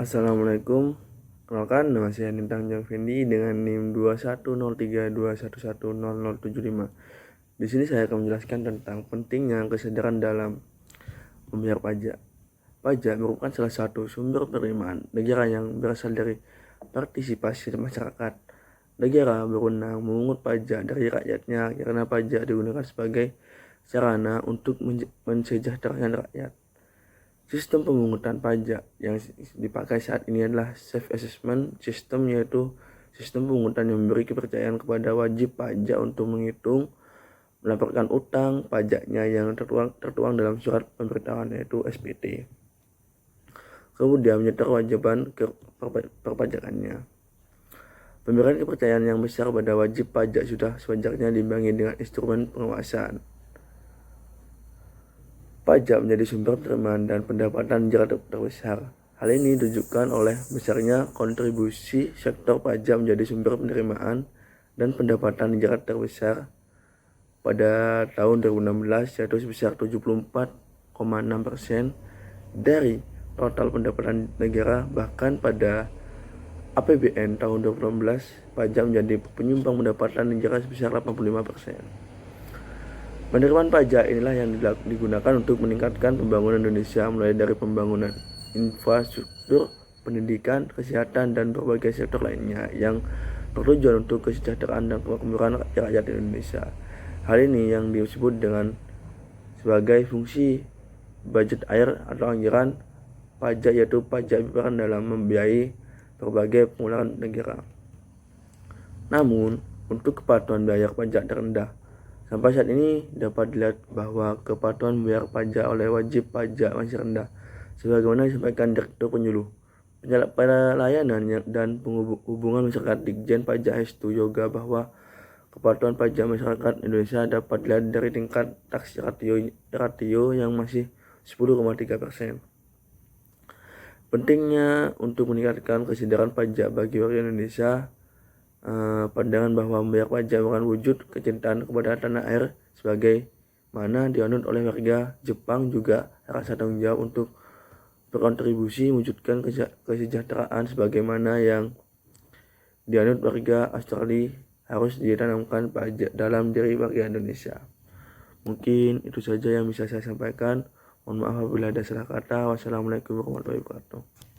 Assalamualaikum. Kenalkan, nama saya Nintang Jang Fendi dengan NIM 210321100075. Di sini saya akan menjelaskan tentang pentingnya kesadaran dalam membayar pajak. Pajak merupakan salah satu sumber penerimaan negara yang berasal dari partisipasi masyarakat. Negara berwenang memungut pajak dari rakyatnya karena pajak digunakan sebagai sarana untuk mensejahterakan rakyat. Sistem pemungutan pajak yang dipakai saat ini adalah self-assessment system, yaitu sistem pemungutan yang memberi kepercayaan kepada wajib pajak untuk menghitung, melaporkan utang pajaknya yang tertuang dalam surat pemberitahuan, yaitu SPT. Kemudian menyetor kewajiban perpajakannya. Pemberian kepercayaan yang besar pada wajib pajak sudah sewajarnya diimbangi dengan instrumen pengawasan. Pajak menjadi sumber penerimaan dan pendapatan negara terbesar. Hal ini ditujukan oleh besarnya kontribusi sektor pajak menjadi sumber penerimaan dan pendapatan negara terbesar pada tahun 2016, yaitu sebesar 74,6% dari total pendapatan negara. Bahkan pada APBN tahun 2016, pajak menjadi penyumbang pendapatan negara sebesar 85%. Penerimaan pajak inilah yang digunakan untuk meningkatkan pembangunan Indonesia, mulai dari pembangunan infrastruktur, pendidikan, kesehatan, dan berbagai sektor lainnya yang bertujuan untuk kesejahteraan dan kemakmuran rakyat Indonesia. Hal ini yang disebut dengan sebagai fungsi budget air atau anggaran pajak, yaitu pajak berperan dalam membiayai berbagai pengeluaran negara. Namun, untuk kepatuhan bayar pajak terendah. Sampai saat ini dapat dilihat bahwa kepatuhan membayar pajak oleh wajib pajak masih rendah, sebagaimana disampaikan Direktur Penyuluh Pelayanan dan Hubungan Masyarakat Ditjen Pajak Hestu Yoga, bahwa kepatuhan pajak masyarakat Indonesia dapat dilihat dari tingkat tax ratio yang masih 10,3%. Pentingnya untuk meningkatkan kesadaran pajak bagi warga Indonesia. Pandangan bahwa membayar pajak merupakan wujud kecintaan kepada tanah air, sebagai mana dianut oleh warga Jepang juga rasa tanggung jawab untuk berkontribusi mewujudkan kesejahteraan sebagaimana yang dianut warga Australia, harus ditanamkan pajak dalam diri warga Indonesia. Mungkin itu saja yang bisa saya sampaikan. Mohon maaf apabila ada salah kata. Wassalamualaikum warahmatullahi wabarakatuh.